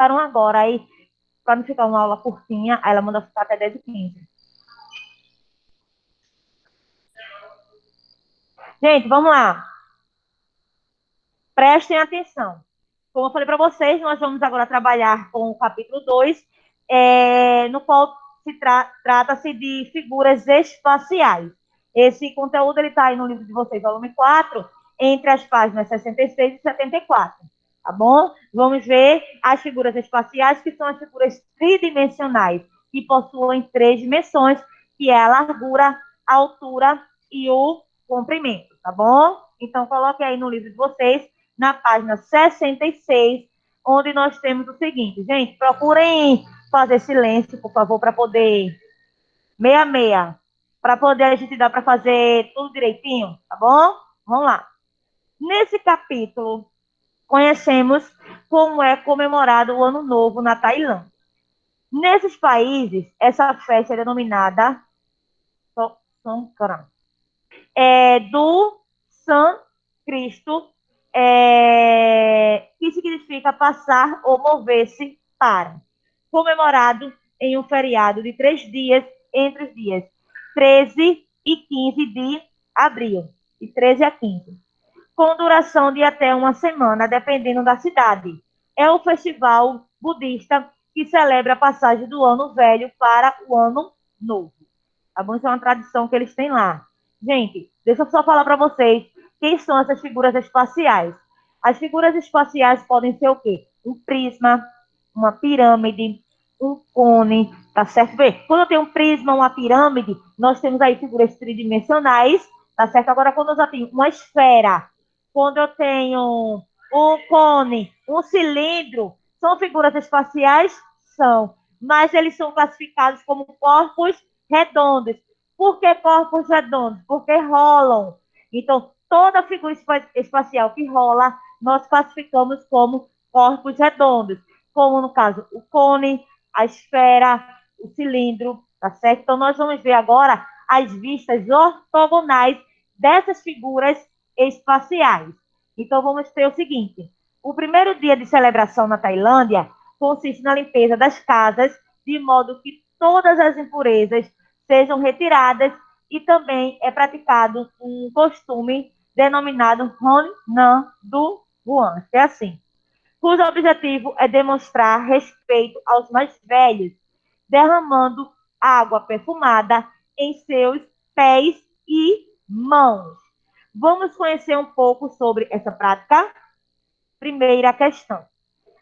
agora, aí, para não ficar uma aula curtinha, aí ela manda ficar até 10h15. Gente, vamos lá. Prestem atenção. Como eu falei para vocês, nós vamos agora trabalhar com o capítulo 2, no qual trata-se de figuras espaciais. Esse conteúdo está aí no livro de vocês, volume 4, entre as páginas 66 e 74. Tá bom? Vamos ver as figuras espaciais, que são as figuras tridimensionais, que possuem 3 dimensões, que é a largura, a altura e o comprimento, tá bom? Então, coloque aí no livro de vocês, na página 66, onde nós temos o seguinte. Gente, procurem fazer silêncio, por favor, para poder... Meia, meia. Para poder a gente dar para fazer tudo direitinho, tá bom? Vamos lá. Nesse capítulo, conhecemos como é comemorado o Ano Novo na Tailândia. Nesses países, essa festa é denominada Songkran. Do San Cristo, que significa passar ou mover-se para. Comemorado em um feriado de 3 dias, entre os dias 13 e 15 de abril, de 13 a 15, com duração de até uma semana, dependendo da cidade. É o festival budista que celebra a passagem do ano velho para o ano novo. Tá bom? Isso é uma tradição que eles têm lá. Gente, deixa eu só falar para vocês quem são essas figuras espaciais. As figuras espaciais podem ser o quê? Um prisma, uma pirâmide, um cone, tá certo? Vê, quando eu tenho um prisma, uma pirâmide, nós temos aí figuras tridimensionais, tá certo? Agora, quando eu já tenho uma esfera, quando eu tenho um cone, um cilindro, são figuras espaciais? São. Mas eles são classificados como corpos redondos. Por que corpos redondos? Porque rolam. Então, toda figura espacial que rola, nós classificamos como corpos redondos. Como, no caso, o cone, a esfera, o cilindro, tá certo? Então, nós vamos ver agora as vistas ortogonais dessas figuras espaciais. Então, vamos ter o seguinte: o primeiro dia de celebração na Tailândia consiste na limpeza das casas, de modo que todas as impurezas sejam retiradas, e também é praticado um costume denominado Hon Nan do Guan, que é assim, cujo objetivo é demonstrar respeito aos mais velhos, derramando água perfumada em seus pés e mãos. Vamos conhecer um pouco sobre essa prática? Primeira questão.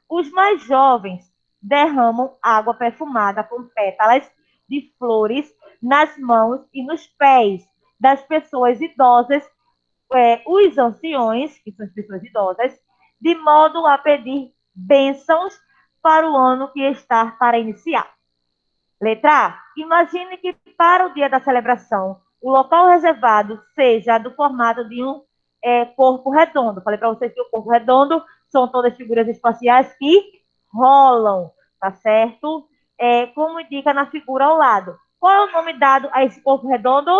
Os mais jovens derramam água perfumada com pétalas de flores nas mãos e nos pés das pessoas idosas, os anciões, que são as pessoas idosas, de modo a pedir bênçãos para o ano que está para iniciar. Letra A. Imagine que para o dia da celebração, o local reservado seja do formato de um corpo redondo. Falei para vocês que o corpo redondo são todas figuras espaciais que rolam, tá certo? Como indica na figura ao lado. Qual é o nome dado a esse corpo redondo?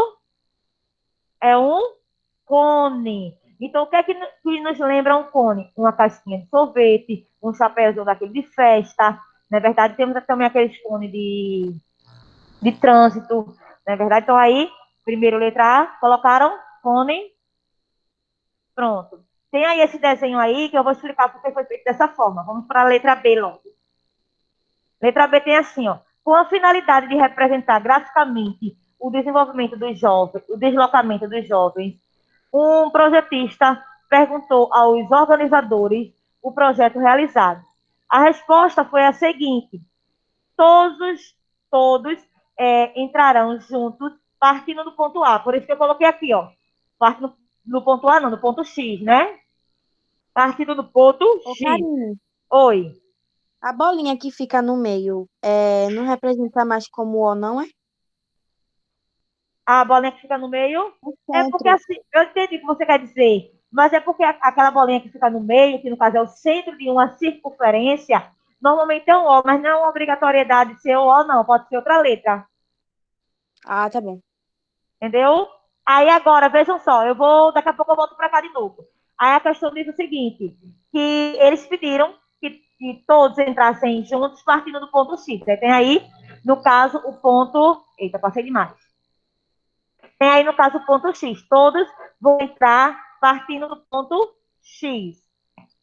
É um cone. Então, o que é que nos lembra um cone? Uma casquinha de sorvete, um chapéuzinho daquele de festa. Na verdade, temos também aqueles cones de trânsito, não é verdade? Então, aí, primeiro letra A, colocaram cone, pronto. Tem aí esse desenho aí que eu vou explicar porque foi feito dessa forma. Vamos para a letra B logo. Letra B tem assim, ó, com a finalidade de representar graficamente o desenvolvimento dos jovens, o deslocamento dos jovens, um projetista perguntou aos organizadores o projeto realizado. A resposta foi a seguinte: todos, todos entrarão juntos, partindo do ponto A. Por isso que eu coloquei aqui, ó. Partindo do ponto A, não, do ponto X, né? Partindo do ponto Ô, X. Karine, Oi. a bolinha que fica no meio não representa mais como O, não é? A bolinha que fica no meio. O É porque centro. assim, eu entendi o que você quer dizer, mas é porque aquela bolinha que fica no meio, que no caso é o centro de uma circunferência, normalmente é um O, mas não é uma obrigatoriedade de ser o O, não. Pode ser outra letra. Ah, tá bom. Entendeu? Aí agora, vejam só, daqui a pouco eu volto para cá de novo. Aí a questão diz o seguinte, que eles pediram que que todos entrassem juntos partindo do ponto X. Aí tem aí, no caso, o ponto... Eita, passei demais. Tem aí, no caso, o ponto X. Todos vão entrar partindo do ponto X.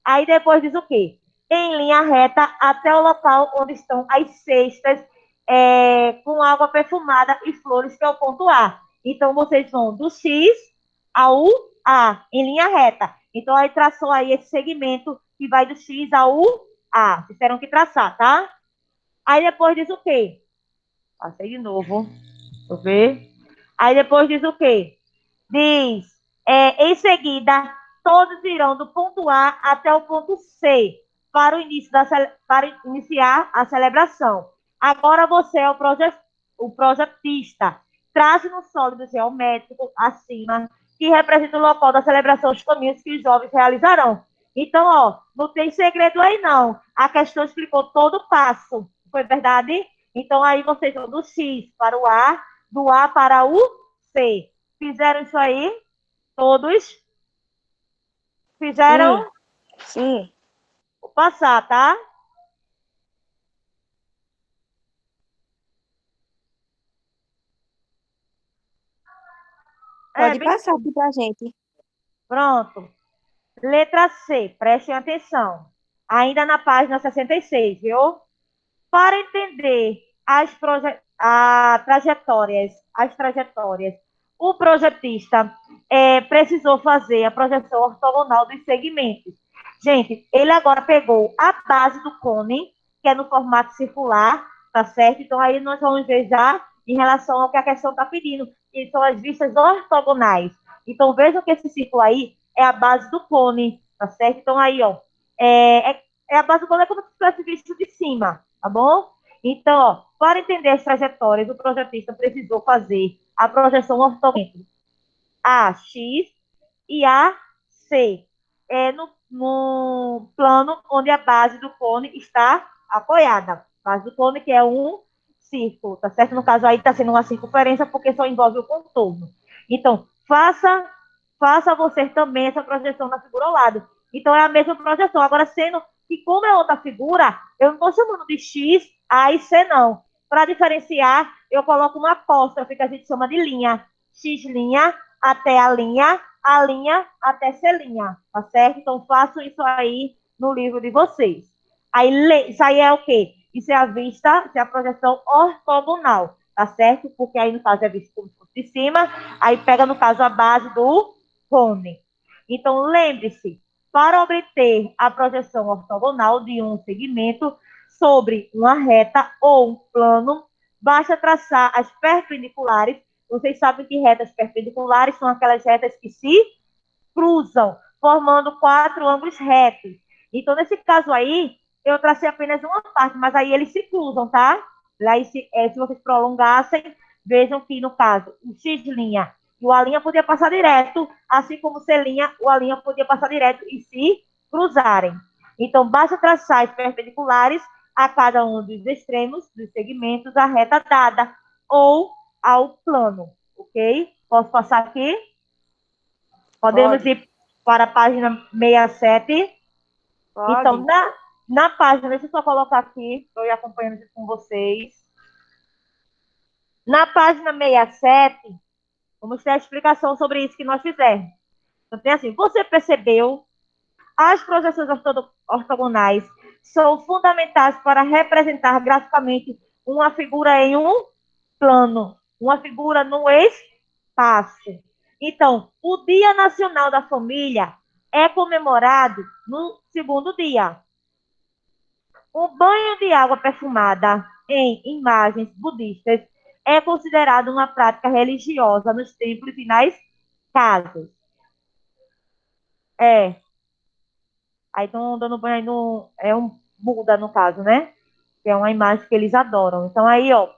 Aí depois diz o quê? Em linha reta até o local onde estão as cestas com água perfumada e flores, que é o ponto A. Então, vocês vão do X ao A, em linha reta. Então, aí traçou aí esse segmento que vai do X ao A. Vocês terão que traçar, tá? Aí depois diz o quê? Passei de novo. Deixa eu ver. Aí depois diz o quê? Diz, em seguida, todos irão do ponto A até o ponto C para, para iniciar a celebração. Agora você é o projetista. Traze no sólido geométrico acima, que representa o local da celebração, os caminhos que os jovens realizarão. Então, ó, não tem segredo aí, não. A questão explicou todo o passo. Foi verdade? Então, aí vocês vão do X para o A, do A para o C. Fizeram isso aí? Todos? Sim, Fizeram? sim. Vou passar, tá? Pode Bem passar aqui pra gente. pronto. Letra C, prestem atenção. Ainda na página 66, viu? Para entender as trajetórias, o projetista precisou fazer a projeção ortogonal dos segmentos. Gente, ele agora pegou a base do cone, que é no formato circular, tá certo? Então, aí nós vamos ver já em relação ao que a questão está pedindo, que são as vistas ortogonais. Então, vejam que esse círculo aí é a base do cone, tá certo? Então, aí, ó, a base do cone é como se tivesse visto de cima, tá bom? Então, ó, para entender as trajetórias, o projetista precisou fazer a projeção ortogonal AX e AC no plano onde a base do cone está apoiada. A base do cone que é um círculo, tá certo? No caso aí está sendo uma circunferência porque só envolve o contorno. Então, faça você também essa projeção na figura ao lado. Então, é a mesma projeção. Agora, sendo que como é outra figura, eu não estou chamando de X, A e C, não. Para diferenciar, eu coloco uma apóstrofe que a gente chama de linha. X linha até a linha até C linha, tá certo? Então, façam isso aí no livro de vocês. Aí, isso aí é o quê? Isso é a vista, isso é a projeção ortogonal, tá certo? Porque aí, no caso, é visto como se fosse de cima, aí pega, no caso, a base do cone. Então, lembre-se, para obter a projeção ortogonal de um segmento sobre uma reta ou um plano, basta traçar as perpendiculares. Vocês sabem que retas perpendiculares são aquelas retas que se cruzam, formando quatro ângulos retos. Então, nesse caso aí, eu tracei apenas uma parte, mas aí eles se cruzam, tá? Aí, se vocês prolongassem, vejam que, no caso, o X' e o A' podia passar direto, assim como o C', o A' podia passar direto e se cruzarem. Então, basta traçar as perpendiculares a cada um dos extremos dos segmentos a reta dada ou ao plano, ok? Posso passar aqui? Podemos Pode, ir para a página 67. Então, pode. na página, deixa eu só colocar aqui, estou acompanhando aqui com vocês. Na página 67, vamos ter a explicação sobre isso que nós fizemos. Então, tem assim, você percebeu, as projeções ortogonais são fundamentais para representar graficamente uma figura em um plano, uma figura no espaço. Então, o Dia Nacional da Família é comemorado no segundo dia. O banho de água perfumada em imagens budistas é considerado uma prática religiosa nos templos e nas casas. É, aí estão dando banho no, é um Buda no caso, né? Que é uma imagem que eles adoram. Então aí, ó,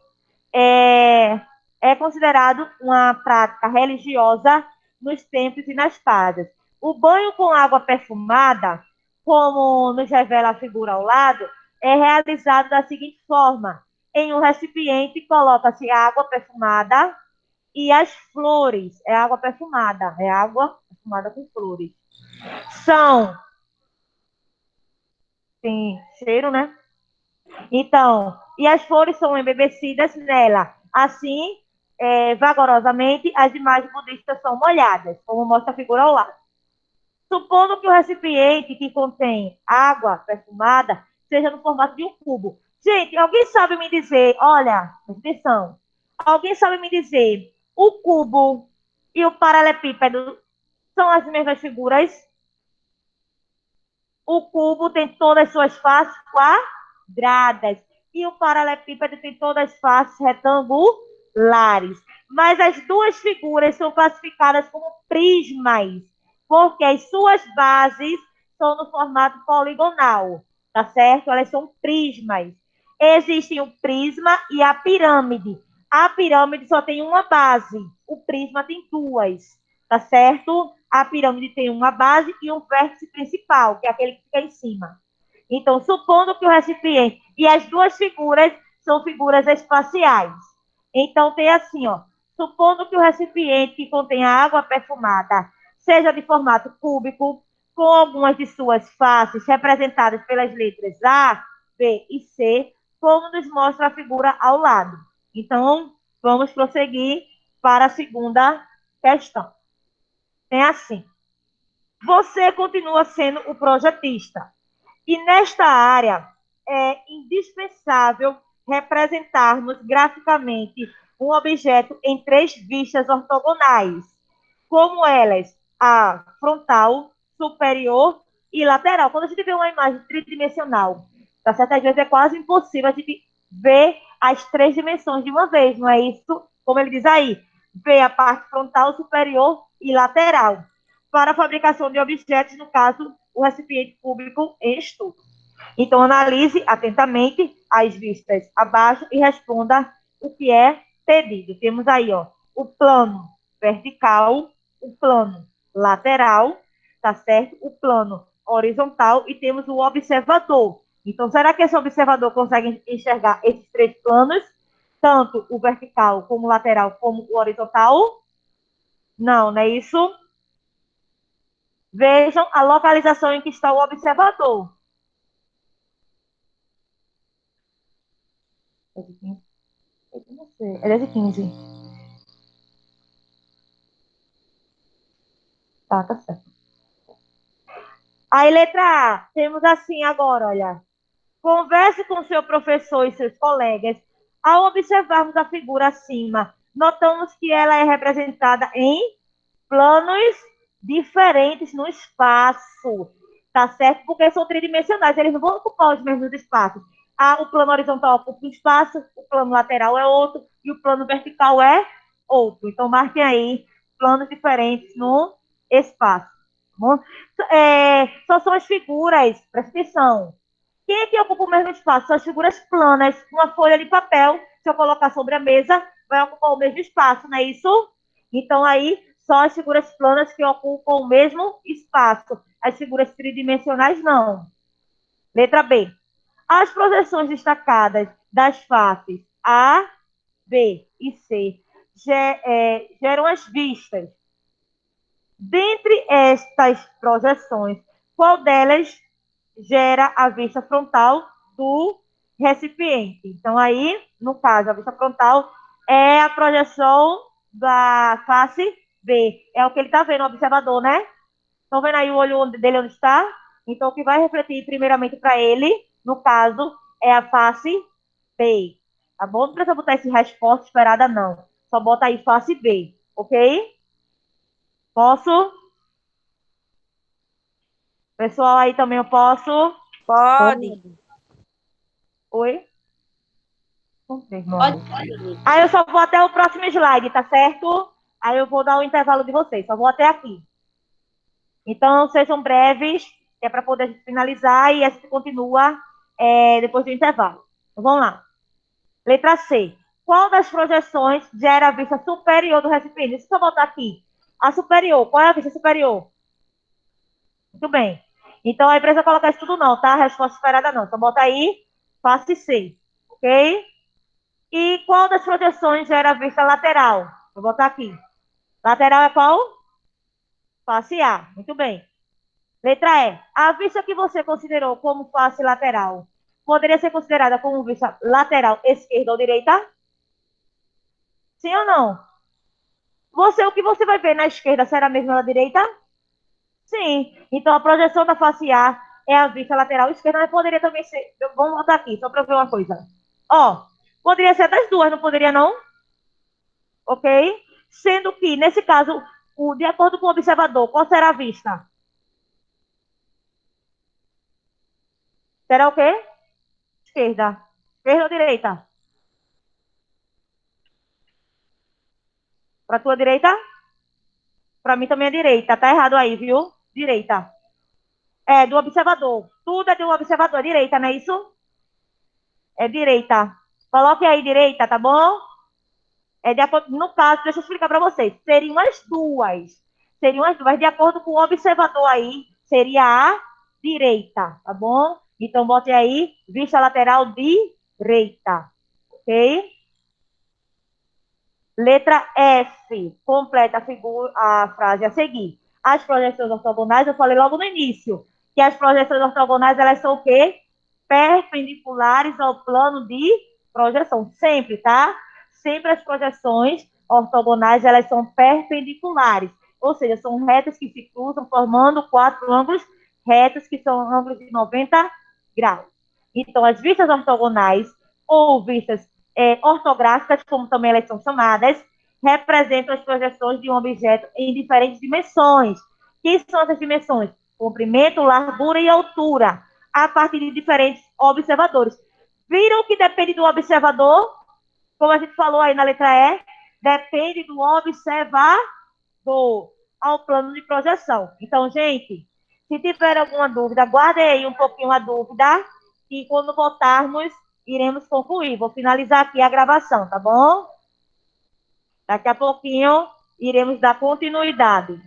é, é considerado uma prática religiosa nos templos e nas casas. O banho com água perfumada, como nos revela a figura ao lado, é realizado da seguinte forma: em um recipiente coloca-se água perfumada e as flores, é água perfumada com flores. São tem cheiro, né? Então, e as flores são embebecidas nela. Assim, vagarosamente, as imagens budistas são molhadas, como mostra a figura ao lado. Supondo que o recipiente que contém água perfumada seja no formato de um cubo. Gente, alguém sabe me dizer, olha, atenção, alguém sabe me dizer, o cubo e o paralelepípedo são as mesmas figuras? O cubo tem todas as suas faces quadradas e o paralelepípedo tem todas as faces retangulares. Mas as duas figuras são classificadas como prismas, porque as suas bases são no formato poligonal, tá certo? Elas são prismas. Existem o prisma e a pirâmide. A pirâmide só tem uma base, o prisma tem duas, tá certo? A pirâmide tem uma base e um vértice principal, que é aquele que fica em cima. Então, supondo que o recipiente e as duas figuras são figuras espaciais. Então, tem assim, ó. Supondo que o recipiente que contém a água perfumada seja de formato cúbico, com algumas de suas faces representadas pelas letras A, B e C, como nos mostra a figura ao lado. Então, vamos prosseguir para a segunda questão. Tem assim: você continua sendo o projetista. E nesta área é indispensável representarmos graficamente um objeto em três vistas ortogonais, como elas a frontal, superior e lateral. Quando a gente vê uma imagem tridimensional, tá certo? Às vezes é quase impossível a gente ver as três dimensões de uma vez, não é isso? Como ele diz aí, ver a parte frontal, superior e lateral para a fabricação de objetos, no caso, o recipiente cúbico em estudo. Então, analise atentamente as vistas abaixo e responda o que é pedido. Temos aí, ó, o plano vertical, o plano lateral, tá certo? O plano horizontal e temos o observador. Então, será que esse observador consegue enxergar esses três planos? Tanto o vertical como o lateral como o horizontal? Não, não é isso? Vejam a localização em que está o observador. É 10h15. Tá certo. Aí, letra A, temos assim agora, olha. Converse com seu professor e seus colegas. Ao observarmos a figura acima, notamos que ela é representada em planos diferentes no espaço, tá certo? Porque são tridimensionais, eles não vão ocupar os mesmos espaços. O plano horizontal ocupa um espaço, o plano lateral é outro e o plano vertical é outro. Então, marquem aí planos diferentes no espaço. Tá bom? Só são as figuras, presta atenção. Quem é que ocupa o mesmo espaço? São as figuras planas. Uma folha de papel, se eu colocar sobre a mesa, vai ocupar o mesmo espaço, não é isso? Então, aí, só as figuras planas que ocupam o mesmo espaço. As figuras tridimensionais, não. Letra B. As projeções destacadas das faces A, B e C geram as vistas. Dentre estas projeções, qual delas gera a vista frontal do recipiente? Então, aí, no caso, a vista frontal é a projeção da face B. É o que ele está vendo, o observador, né? Estão vendo aí o olho dele onde está? Então, o que vai refletir primeiramente para ele, no caso, é a face B. Tá bom? Não precisa botar esse resposta esperada, não. Só bota aí face B, ok? Posso? Pessoal, aí também eu posso? Pode. Oi? Pode. Aí eu só vou até o próximo slide, tá certo? Aí eu vou dar o intervalo de vocês. Só vou até aqui. Então, sejam breves, que é para poder finalizar e a gente continua depois do intervalo. Então, vamos lá. Letra C. Qual das projeções gera a vista superior do recipiente? Deixa eu botar aqui. A superior. Qual é a vista superior? Muito bem. Então, aí precisa colocar isso tudo não, tá? A resposta esperada não. Então, bota aí, face C. Ok? E qual das projeções gera a vista lateral? Vou botar aqui. Lateral é qual? Face A. Muito bem. Letra E. A vista que você considerou como face lateral poderia ser considerada como vista lateral esquerda ou direita? Sim ou não? O que você vai ver na esquerda será mesmo na direita? Sim. Então a projeção da face A é a vista lateral esquerda, mas poderia também ser. Vamos botar aqui, só para ver uma coisa. Ó, poderia ser das duas, não poderia não? Ok? Sendo que, nesse caso, de acordo com o observador, qual será a vista? Será o quê? Esquerda. Esquerda ou direita? Para tua direita? Para mim também é direita. Tá errado aí, viu? Direita. É, do observador. Tudo é do observador. Direita, não é isso? É direita. Coloque aí direita, tá bom? No caso, deixa eu explicar para vocês. Seriam as duas. Seriam as duas. De acordo com o observador aí, seria a direita, tá bom? Então, bote aí, vista lateral direita. Ok? Letra F. Completa a frase a seguir. As projeções ortogonais, eu falei logo no início, que as projeções ortogonais, elas são o quê? Perpendiculares ao plano de projeção. Sempre, tá? Sempre as projeções ortogonais, elas são perpendiculares. Ou seja, são retas que se cruzam, formando quatro ângulos retos, que são ângulos de 90 graus. Então, as vistas ortogonais ou vistas ortográficas, como também elas são chamadas, representam as projeções de um objeto em diferentes dimensões. Que são essas dimensões? Comprimento, largura e altura, a partir de diferentes observadores. Viram que depende do observador? Como a gente falou aí na letra E, depende do observador ao plano de projeção. Então, gente, se tiver alguma dúvida, guardem aí um pouquinho a dúvida e quando voltarmos, iremos concluir. Vou finalizar aqui a gravação, tá bom? Daqui a pouquinho iremos dar continuidade.